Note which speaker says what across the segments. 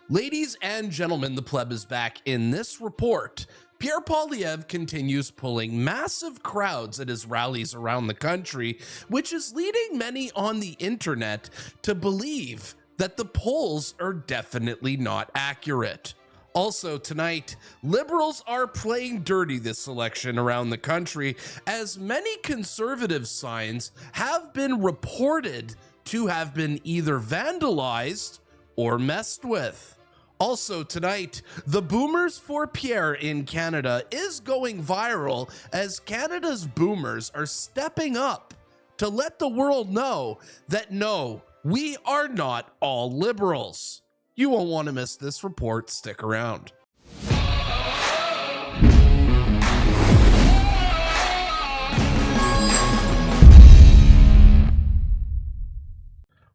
Speaker 1: Ladies and gentlemen, the pleb is back. In this report, Pierre Poilievre continues pulling massive crowds at his rallies around the country, which is leading many on the internet to believe that the polls are definitely not accurate. Also tonight, liberals are playing dirty this election around the country, as many conservative signs have been reported to have been either vandalized or messed with. Also tonight, the boomers for Pierre in Canada is going viral as Canada's boomers are stepping up to let the world know that no, we are not all liberals. You won't want to miss this report. Stick around.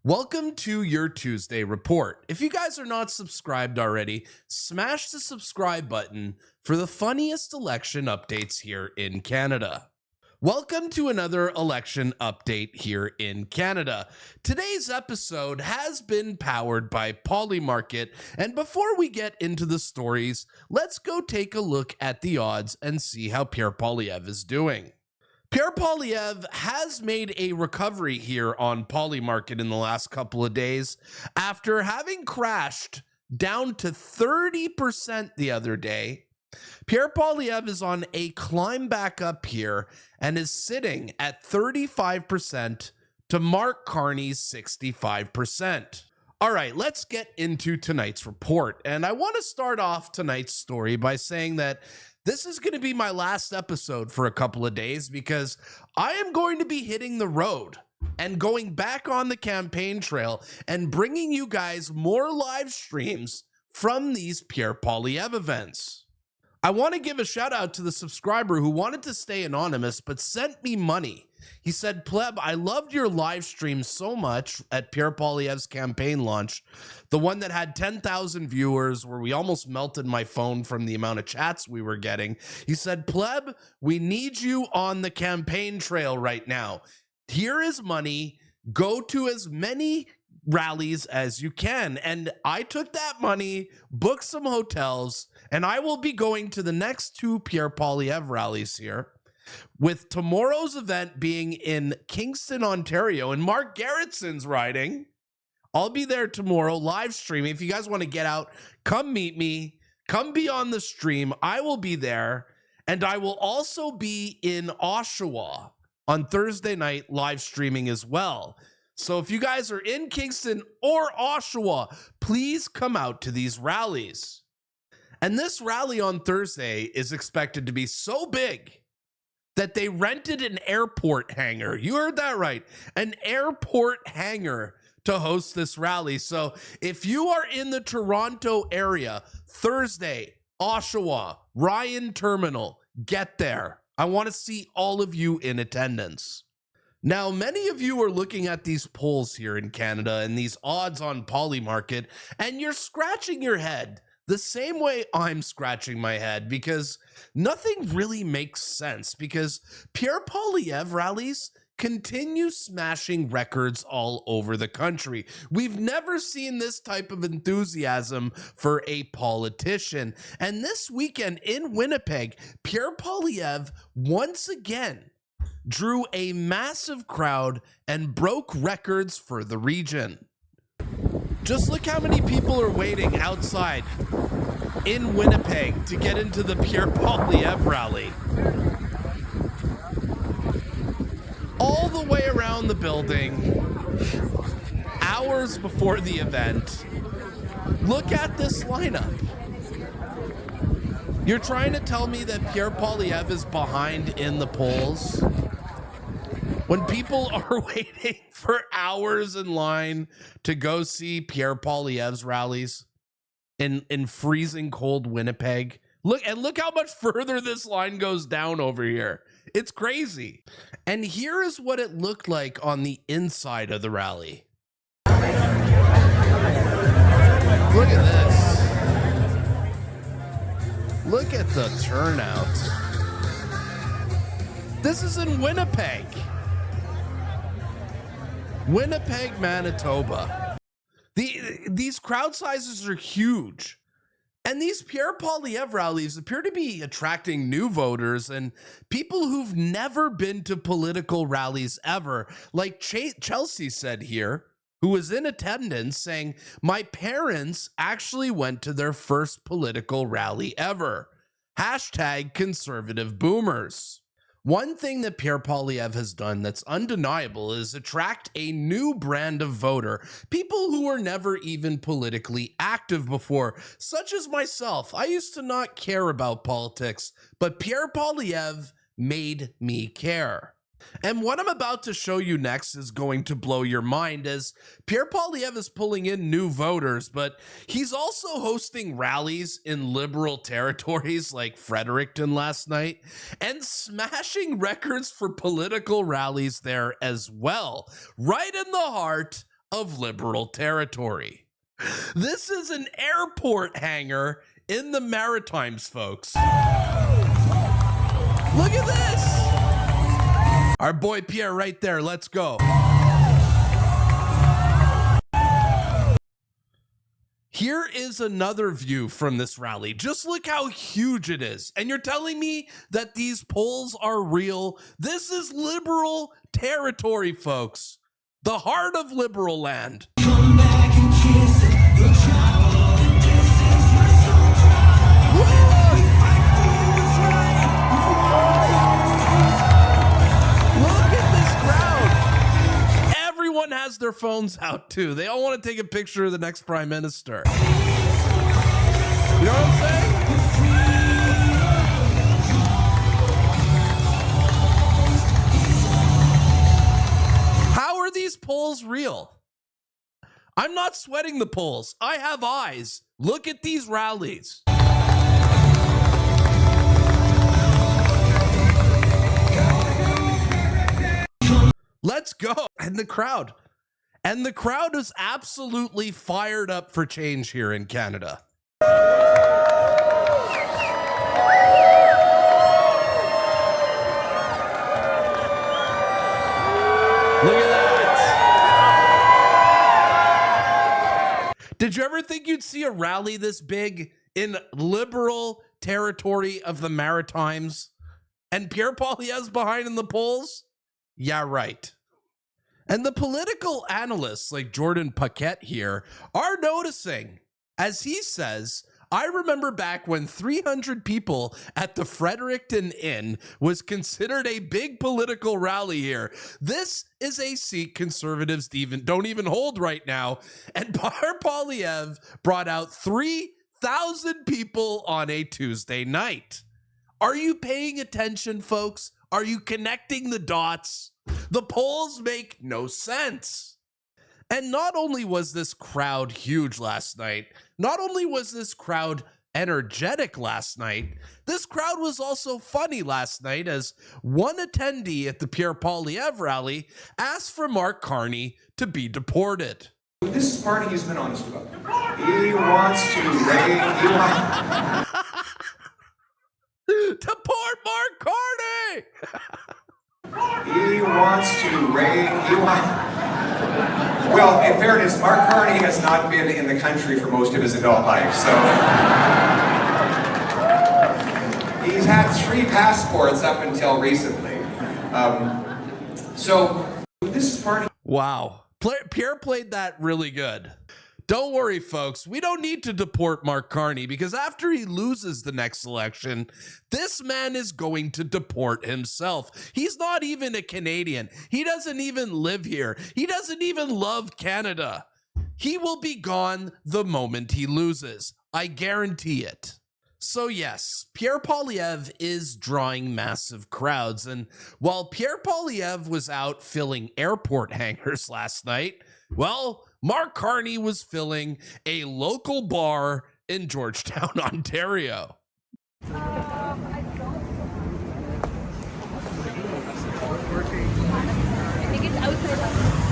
Speaker 1: Welcome to your Tuesday report. If you guys are not subscribed already, smash the subscribe button for the funniest election updates here in Canada. Welcome to another election update here in Canada. Today's episode has been powered by Polymarket, and before we get into the stories, let's go take a look at the odds and see how Pierre Poilievre is doing. Pierre Poilievre has made a recovery here on Polymarket in the last couple of days after having crashed down to 30% the other day. Pierre Poilievre is on a climb back up here and is sitting at 35% to mark Carney's 65%. All right, let's get into tonight's report. And I want to start off tonight's story by saying that this is going to be my last episode for a couple of days because I am going to be hitting the road and going back on the campaign trail and bringing you guys more live streams from these Pierre Poilievre events. I want to give a shout out to the subscriber who wanted to stay anonymous but sent me money. He said, "Pleb, I loved your live stream so much at Pierre Poilievre's campaign launch. The one that had 10,000 viewers where we almost melted my phone from the amount of chats we were getting." He said, "Pleb, we need you on the campaign trail right now. Here is money. Go to as many rallies as you can." And I took that money, booked some hotels, and I will be going to the next two Pierre Poilievre rallies here, with tomorrow's event being in Kingston, Ontario, and Mark Garrettson's riding. I'll be there tomorrow live streaming. If you guys want to get out, come meet me. Come be on the stream. I will be there. And I will also be in Oshawa on Thursday night live streaming as well. So if you guys are in Kingston or Oshawa, please come out to these rallies. And this rally on Thursday is expected to be so big that they rented an airport hangar. You heard that right. An airport hangar to host this rally. So if you are in the Toronto area, Thursday, Oshawa, Ryan Terminal, get there. I want to see all of you in attendance. Now, many of you are looking at these polls here in Canada and these odds on Polymarket, and you're scratching your head the same way I'm scratching my head because nothing really makes sense, because Pierre Poilievre rallies continue smashing records all over the country. We've never seen this type of enthusiasm for a politician. And this weekend in Winnipeg, Pierre Poilievre once again drew a massive crowd and broke records for the region. Just look how many people are waiting outside in Winnipeg to get into the Pierre Poilievre rally. All the way around the building, hours before the event. Look at this lineup. You're trying to tell me that Pierre Poilievre is behind in the polls? When people are waiting for hours in line to go see Pierre Poilievre's rallies in freezing cold Winnipeg. Look how much further this line goes down over here. It's crazy. And here is what it looked like on the inside of the rally. the turnout. This is in Winnipeg. Winnipeg, Manitoba. These crowd sizes are huge. And these Pierre Poilievre rallies appear to be attracting new voters and people who've never been to political rallies ever. Like Chelsea said here, who was in attendance, saying, "My parents actually went to their first political rally ever. Hashtag conservative boomers." One thing that Pierre Poilievre has done that's undeniable is attract a new brand of voter, people who were never even politically active before, such as myself. I used to not care about politics, but Pierre Poilievre made me care. And what I'm about to show you next is going to blow your mind, as Pierre Poilievre is pulling in new voters, but he's also hosting rallies in liberal territories like Fredericton last night and smashing records for political rallies there as well, right in the heart of liberal territory. This is an airport hangar in the Maritimes, folks. Look at this. Our boy Pierre right there. Let's go. Here is another view from this rally. Just look how huge it is. And you're telling me that these polls are real? This is liberal territory, folks. The heart of liberal land. Come back and kiss it. You'll travel the distance. We're so proud. We fight for what's right. Look at this crowd. Everyone has their phones out too. They all want to take a picture of the next prime minister. You know what I'm saying? How are these polls real? I'm not sweating the polls. I have eyes. Look at these rallies. Let's go. And the crowd is absolutely fired up for change here in Canada. Look at that. Did you ever think you'd see a rally this big in liberal territory of the Maritimes? And Pierre Poilievre's behind in the polls? Yeah, right. And the political analysts like Jordan Paquette here are noticing. As he says, "I remember back when 300 people at the Fredericton Inn was considered a big political rally here. This is a seat conservatives don't even hold right now. And Pierre Poilievre brought out 3,000 people on a Tuesday night." Are you paying attention, folks? Are you connecting the dots? The polls make no sense. And not only was this crowd huge last night, not only was this crowd energetic last night, this crowd was also funny last night, as one attendee at the Pierre Poilievre rally asked for Mark Carney to be deported.
Speaker 2: This is part he's been honest about. He wants to raise...
Speaker 1: Deport Mark Carney!
Speaker 2: He wants to raise... Well, in fairness, Mark Carney has not been in the country for most of his adult life, so... He's had 3 passports up until recently. So, this is part...
Speaker 1: Wow. Pierre played that really good. Don't worry, folks. We don't need to deport Mark Carney, because after he loses the next election, this man is going to deport himself. He's not even a Canadian. He doesn't even live here. He doesn't even love Canada. He will be gone the moment he loses. I guarantee it. So yes, Pierre Poilievre is drawing massive crowds. And while Pierre Poilievre was out filling airport hangars last night, well, Mark Carney was filling a local bar in Georgetown, Ontario.
Speaker 3: I think it's outside.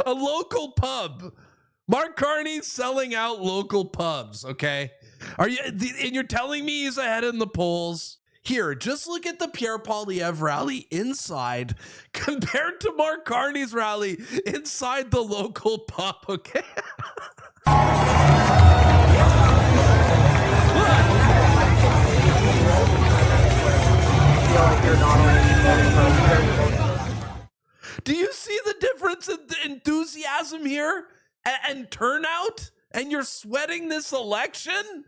Speaker 1: A local pub. Mark Carney selling out local pubs, okay? And you're telling me he's ahead in the polls? Here, just look at the Pierre Poilievre rally inside compared to Mark Carney's rally inside the local pub, okay? Do you see the difference in the enthusiasm here and turnout? And you're sweating this election?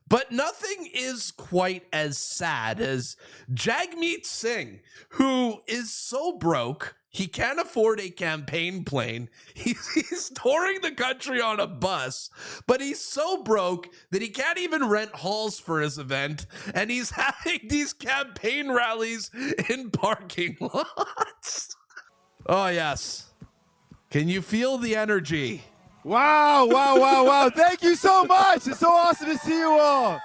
Speaker 1: But nothing is quite as sad as Jagmeet Singh, who is so broke, he can't afford a campaign plane. He's touring the country on a bus, but he's so broke that he can't even rent halls for his event, and he's having these campaign rallies in parking lots. Oh, yes. Can you feel the energy?
Speaker 4: Wow, wow, wow, wow. Thank you so much. It's so awesome to see you all.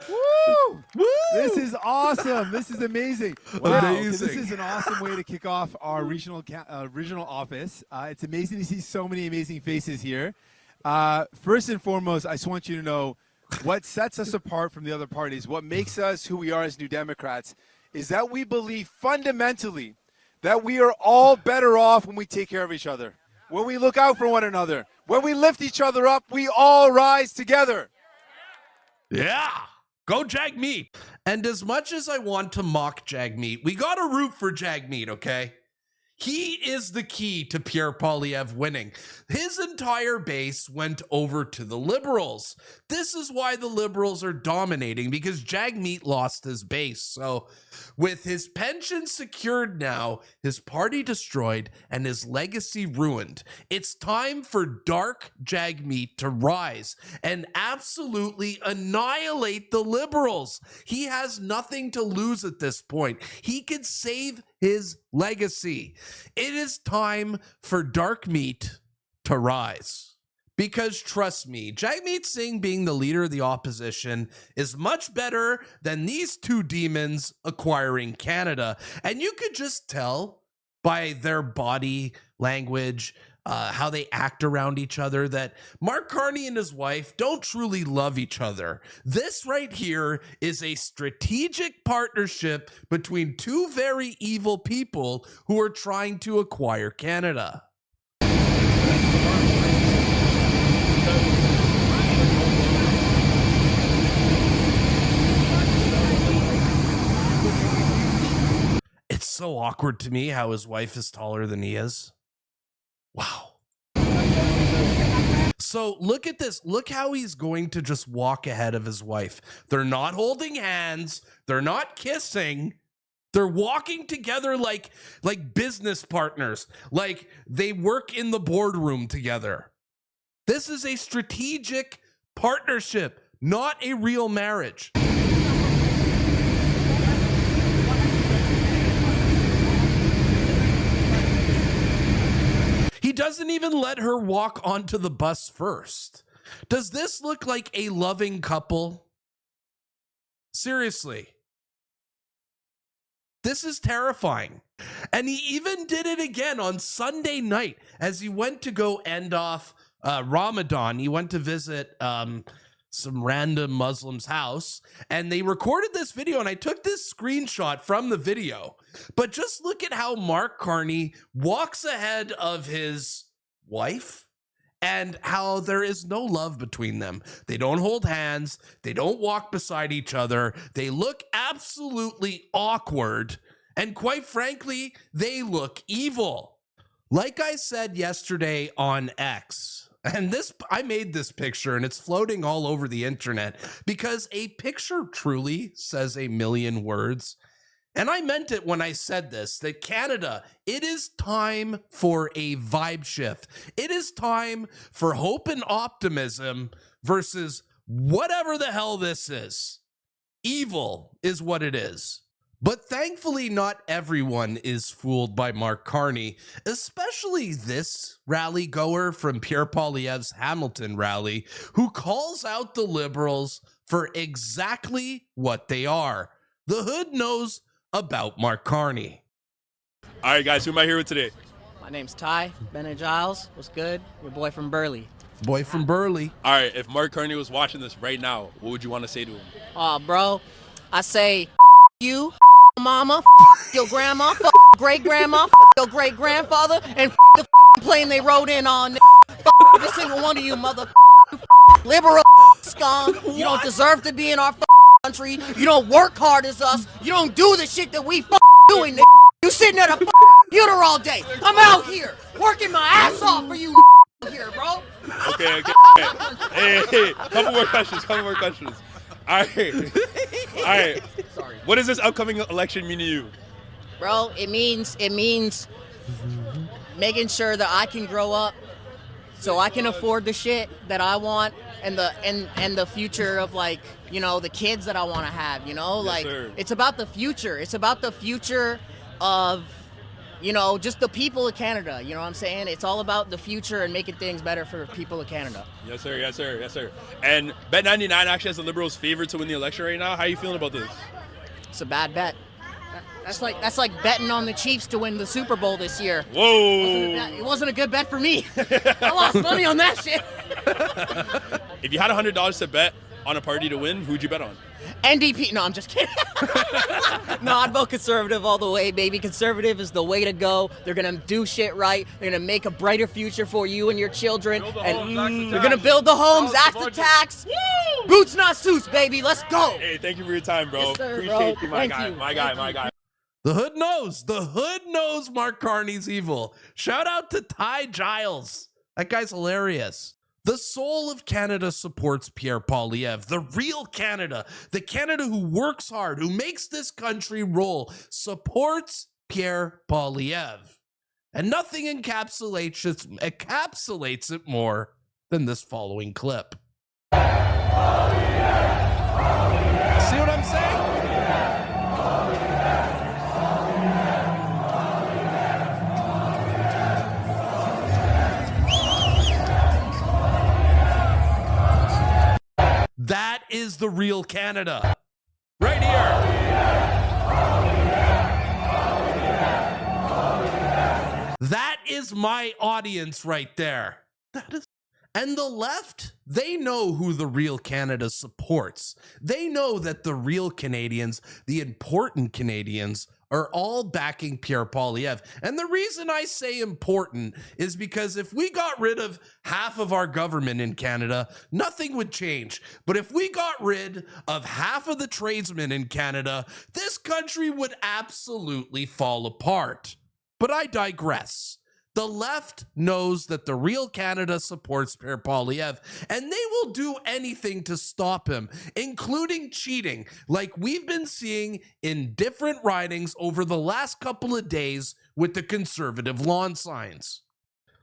Speaker 4: Woo!
Speaker 1: Woo!
Speaker 4: This is awesome. This is amazing. Wow.
Speaker 1: Amazing.
Speaker 4: This is an awesome way to kick off our regional office. It's amazing to see so many amazing faces here. First and foremost, I just want you to know what sets us apart from the other parties, what makes us who we are as New Democrats, is that we believe fundamentally that we are all better off when we take care of each other, when we look out for one another, when we lift each other up, we all rise together.
Speaker 1: Yeah. Go Jagmeet. And as much as I want to mock Jagmeet, we got to root for Jagmeet, okay? He is the key to Pierre Poilievre winning. His entire base went over to the Liberals. This is why the Liberals are dominating, because Jagmeet lost his base. So with his pension secured now, his party destroyed, and his legacy ruined, it's time for Dark Jagmeet to rise and absolutely annihilate the Liberals. He has nothing to lose at this point. He could save his legacy. It is time for Dark Meat to rise. Because trust me, Jagmeet Singh being the leader of the opposition is much better than these two demons acquiring Canada. And you could just tell by their body language, how they act around each other, that Mark Carney and his wife don't truly love each other. This right here is a strategic partnership between two very evil people who are trying to acquire Canada. It's so awkward to me how his wife is taller than he is. Wow. So look at this. Look how he's going to just walk ahead of his wife. They're not holding hands. They're not kissing. They're walking together like business partners, like they work in the boardroom together. This is a strategic partnership, not a real marriage. He doesn't even let her walk onto the bus first. Does this look like a loving couple? Seriously. This is terrifying. And he even did it again on Sunday night as he went to go end off Ramadan. He went to visit some random Muslim's house, and they recorded this video, and I took this screenshot from the video. But just look at how Mark Carney walks ahead of his wife and how there is no love between them. They don't hold hands. They don't walk beside each other. They look absolutely awkward. And quite frankly, they look evil. Like I said yesterday on X, and I made this picture and it's floating all over the internet because a picture truly says a million words. And I meant it when I said this, that Canada, it is time for a vibe shift. It is time for hope and optimism versus whatever the hell this is. Evil is what it is. But thankfully, not everyone is fooled by Mark Carney, especially this rally goer from Pierre Poilievre's Hamilton rally, who calls out the Liberals for exactly what they are. The hood knows about Mark Carney.
Speaker 5: All right, guys, who am I here with today? My name's Ty Bennett Giles. What's good? Your boy from Burley.
Speaker 1: Boy from Burley.
Speaker 6: All right, if Mark Carney was watching this right now, what would you want to say to him?
Speaker 5: Oh, bro, I say you, mama, your grandma, great grandma, your great grandfather, and the plane they rode in on. Every single one of you, mother liberal scum. You don't deserve to be in our country. You don't work hard as us. You don't do the shit that we doing. You sitting at a computer all day. I'm out here working my ass off for you here, bro.
Speaker 6: Okay. Hey, couple more questions. All right.
Speaker 5: Sorry.
Speaker 6: What does this upcoming election mean to you?
Speaker 5: Bro, it means making sure that I can grow up so I can afford the shit that I want and the future of, like, you know, the kids that I want to have, you know?
Speaker 6: Yes,
Speaker 5: like,
Speaker 6: sir.
Speaker 5: It's about the future. It's about the future of, you know, just the people of Canada, you know what I'm saying? It's all about the future and making things better for the people of Canada.
Speaker 6: Yes, sir. And Bet99 actually has the Liberals favored to win the election right now. How are you feeling about this?
Speaker 5: It's a bad bet. That's like betting on the Chiefs to win the Super Bowl this year.
Speaker 6: Whoa.
Speaker 5: It wasn't a good bet for me. I lost money on that shit.
Speaker 6: If you had $100 to bet on a party to win, who'd you bet on?
Speaker 5: NDP. No, I'm just kidding. No, I'd vote Conservative all the way, baby. Conservative is the way to go. They're going to do shit right. They're going to make a brighter future for you and your children. And they're going to build the homes, axe the tax. Boots, not suits, baby. Let's go.
Speaker 6: Hey, thank you for your time, bro.
Speaker 5: Yes, sir,
Speaker 6: Appreciate
Speaker 5: bro.
Speaker 6: you,
Speaker 5: Thank
Speaker 6: my
Speaker 5: you.
Speaker 6: guy.
Speaker 1: The hood knows. The hood knows Mark Carney's evil. Shout out to Ty Giles. That guy's hilarious. The soul of Canada supports Pierre Poilievre. The real Canada, the Canada who works hard, who makes this country roll, supports Pierre Poilievre. And nothing encapsulates it more than this following clip. See what I'm saying? That is the real Canada. Right here. That is my audience right there. And the left, they know who the real Canada supports. They know that the real Canadians, the important Canadians, are all backing Pierre Poilievre. And the reason I say important is because if we got rid of half of our government in Canada, nothing would change. But if we got rid of half of the tradesmen in Canada, this country would absolutely fall apart. But I digress. The left knows that the real Canada supports Pierre Poilievre, and they will do anything to stop him, including cheating, like we've been seeing in different ridings over the last couple of days with the Conservative lawn signs.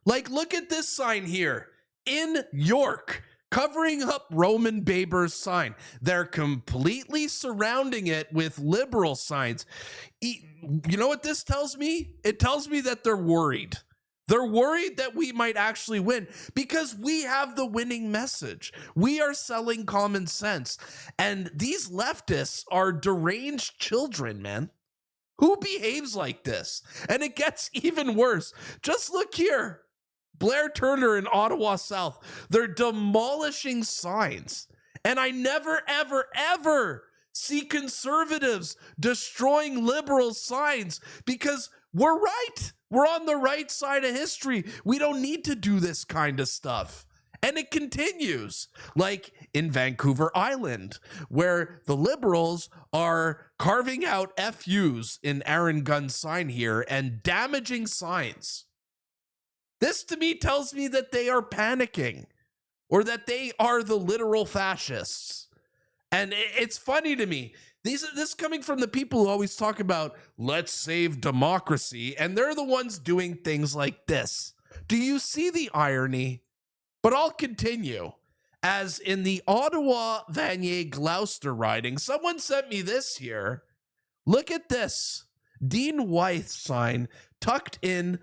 Speaker 1: Like, look at this sign here in York, covering up Roman Baber's sign. They're completely surrounding it with Liberal signs. You know what this tells me? It tells me that they're worried. They're worried that we might actually win because we have the winning message. We are selling common sense. And these leftists are deranged children, man. Who behaves like this? And it gets even worse. Just look here. Blair Turner in Ottawa South. They're demolishing signs. And I never, ever, ever see conservatives destroying liberal signs because we're right. We're on the right side of history. We don't need to do this kind of stuff. And it continues, like in Vancouver Island, where the Liberals are carving out FUs in Aaron Gunn's sign here and damaging signs. This to me tells me that they are panicking or that they are the literal fascists. And it's funny to me. This is coming from the people who always talk about, let's save democracy, and they're the ones doing things like this. Do you see the irony? But I'll continue. As in the Ottawa-Vanier-Gloucester riding, someone sent me this here. Look at this. Dean Wythe sign tucked in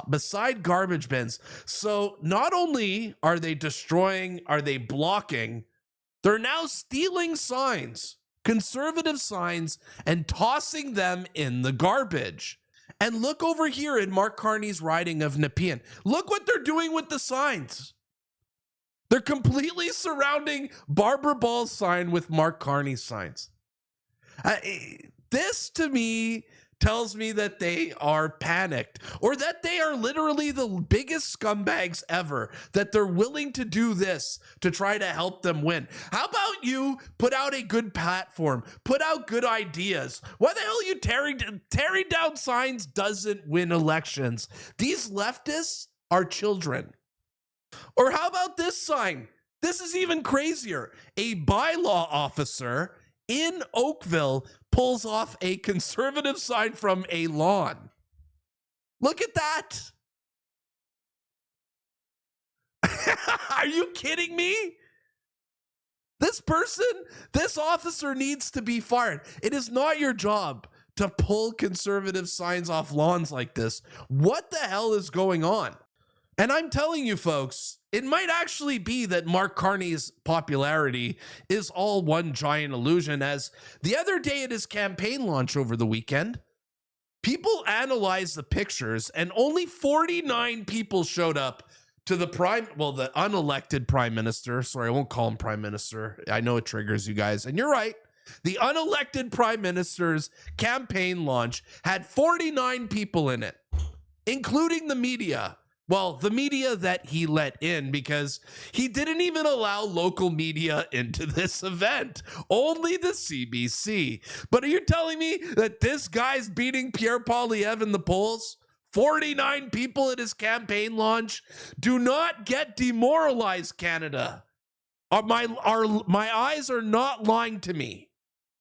Speaker 1: beside garbage bins. So not only are they destroying, are they blocking, they're now stealing signs. Conservative signs and tossing them in the garbage. And look over here in Mark Carney's riding of Nepean. Look what they're doing with the signs. They're completely surrounding Barbara Ball's sign with Mark Carney's signs. This to me tells me that they are panicked, or that they are literally the biggest scumbags ever, that they're willing to do this to try to help them win. How about you put out a good platform, put out good ideas? Why the hell are you tearing down signs doesn't win elections? These leftists are children. Or how about this sign? This is even crazier. A bylaw officer in Oakville pulls off a conservative sign from a lawn. Look at that. Are you kidding me? This officer needs to be fired. It is not your job to pull conservative signs off lawns like this. What the hell is going on? And I'm telling you, folks, it might actually be that Mark Carney's popularity is all one giant illusion, as the other day at his campaign launch over the weekend, people analyzed the pictures and only 49 people showed up to the unelected prime minister. Sorry, I won't call him prime minister. I know it triggers you guys. And you're right. The unelected prime minister's campaign launch had 49 people in it, including the media. Well, the media that he let in, because he didn't even allow local media into this event, only the CBC. But are you telling me that this guy's beating Pierre Poilievre in the polls? 49 people at his campaign launch? Do not get demoralized, Canada. My eyes are not lying to me.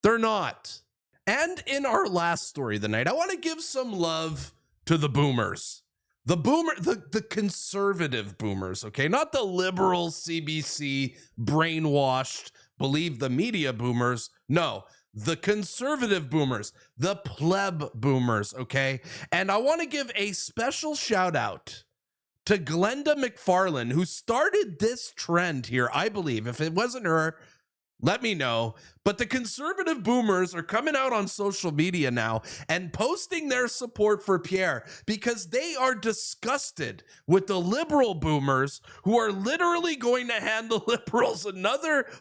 Speaker 1: They're not. And in our last story of the night, I want to give some love to the boomers. The conservative boomers, okay? Not the liberal CBC brainwashed, believe the media boomers. No, the conservative boomers, the pleb boomers, okay? And I want to give a special shout out to Glenda McFarlane, who started this trend here, I believe. If it wasn't her, let me know. But the conservative boomers are coming out on social media now and posting their support for Pierre, because they are disgusted with the liberal boomers who are literally going to hand the liberals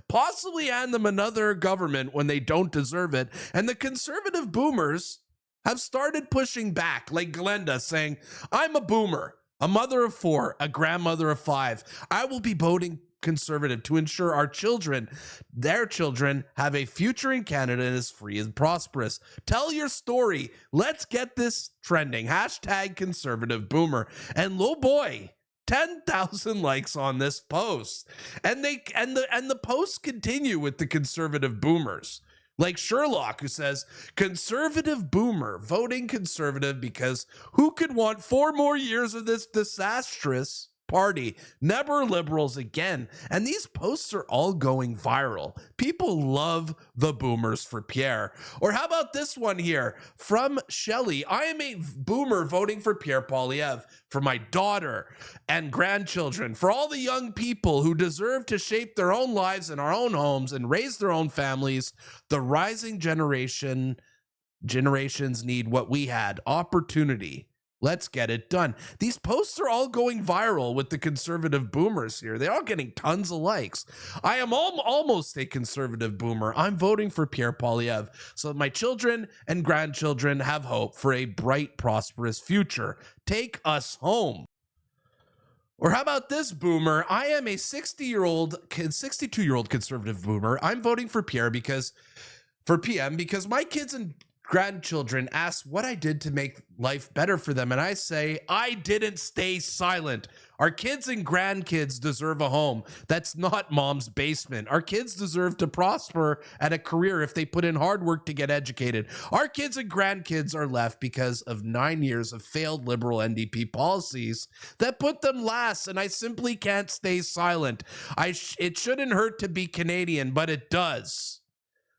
Speaker 1: possibly hand them another government when they don't deserve it. And the conservative boomers have started pushing back, like Glenda saying, I'm a boomer, a mother of 4, a grandmother of 5. I will be voting conservative to ensure our children, their children, have a future in Canada and is free and prosperous. Tell your story. Let's get this trending. Hashtag conservative boomer. And oh boy, 10,000 likes on this post. And the posts continue with the conservative boomers. Like Sherlock, who says, conservative boomer, voting conservative because who could want 4 more years of this disastrous party? Never liberals again. And these posts are all going viral. People love the boomers for Pierre. Or how about this one here from Shelley? I am a boomer voting for Pierre Poilievre for my daughter and grandchildren, for all the young people who deserve to shape their own lives in our own homes and raise their own families. The rising generations need what we had: opportunity. Let's get it done. These posts are all going viral with the conservative boomers here. They're all getting tons of likes. I am almost a conservative boomer. I'm voting for Pierre Poilievre so that my children and grandchildren have hope for a bright, prosperous future. Take us home. Or how about this boomer? I am a 62-year-old conservative boomer. I'm voting for Pierre because my kids and grandchildren ask what I did to make life better for them, and I say, I didn't stay silent. Our kids and grandkids deserve a home that's not mom's basement. Our kids deserve to prosper at a career if they put in hard work to get educated. Our kids and grandkids are left because of 9 years of failed liberal NDP policies that put them last, and I simply can't stay silent. It shouldn't hurt to be Canadian, but it does.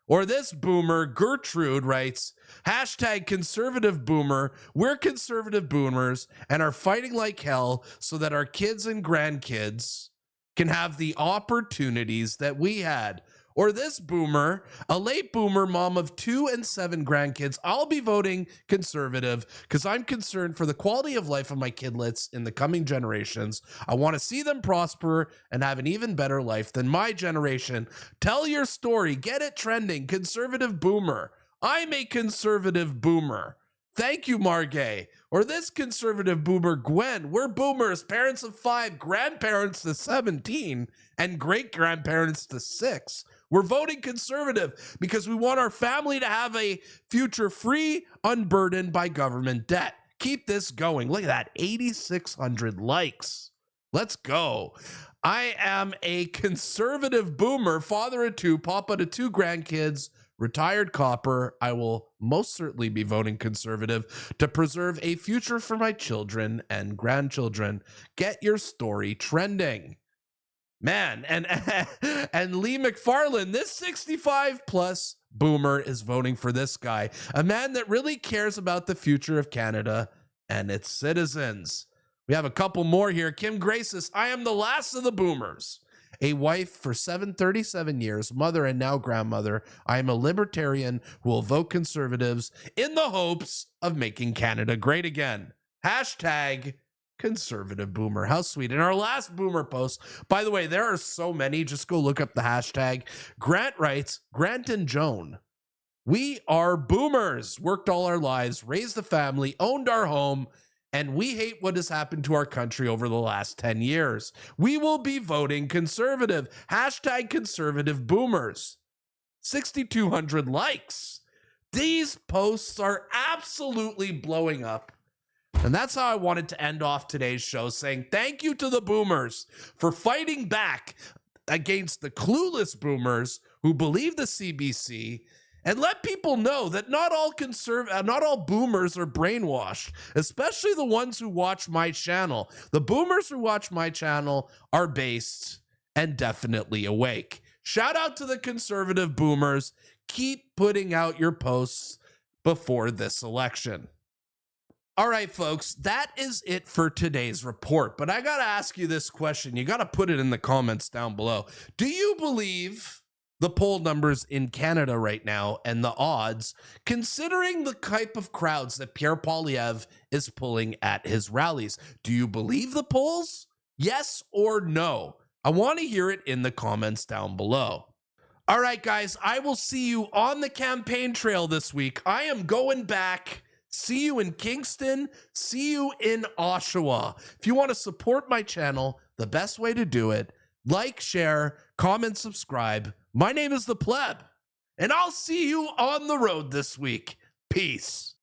Speaker 1: Or this boomer, Gertrude, writes, hashtag conservative boomer. We're conservative boomers and are fighting like hell so that our kids and grandkids can have the opportunities that we had. or this boomer, a late boomer mom of 2 and 7 grandkids. I'll be voting conservative because I'm concerned for the quality of life of my kidlets in the coming generations. I want to see them prosper and have an even better life than my generation. Tell your story. Get it trending. Conservative boomer. I'm a conservative boomer. Thank you, Margay. Or this conservative boomer, Gwen. We're boomers, parents of 5, grandparents to 17, and great-grandparents to 6. We're voting conservative because we want our family to have a future free, unburdened by government debt. Keep this going. Look at that, 8,600 likes. Let's go. I am a conservative boomer, father of 2, papa to 2 grandkids, retired copper. I will most certainly be voting conservative to preserve a future for my children and grandchildren. Get your story trending. Man, and Lee McFarland, this 65 plus boomer is voting for this guy, a man that really cares about the future of Canada and its citizens. We have a couple more here. Kim Graces, I am the last of the boomers. A wife for 37 years, mother and now grandmother. I am a libertarian who will vote conservatives in the hopes of making Canada great again. Hashtag conservative boomer. How sweet. In our last boomer post, by the way, there are so many. Just go look up the hashtag. Grant writes, Grant and Joan, we are boomers, worked all our lives, raised a family, owned our home, and we hate what has happened to our country over the last 10 years. We will be voting conservative. Hashtag conservative boomers. 6,200 likes. These posts are absolutely blowing up. And that's how I wanted to end off today's show, saying thank you to the boomers for fighting back against the clueless boomers who believe the CBC, and let people know that not all boomers are brainwashed, especially the ones who watch my channel. The boomers who watch my channel are based and definitely awake. Shout out to the conservative boomers. Keep putting out your posts before this election. All right, folks, that is it for today's report. But I got to ask you this question. You got to put it in the comments down below. Do you believe the poll numbers in Canada right now and the odds, considering the type of crowds that Pierre Poilievre is pulling at his rallies? Do you believe the polls? Yes or no? I want to hear it in the comments down below. All right, guys, I will see you on the campaign trail this week. I am going back. See you in Kingston. See you in Oshawa. If you want to support my channel, the best way to do it, like, share, comment, subscribe. My name is The Pleb, and I'll see you on the road this week. Peace.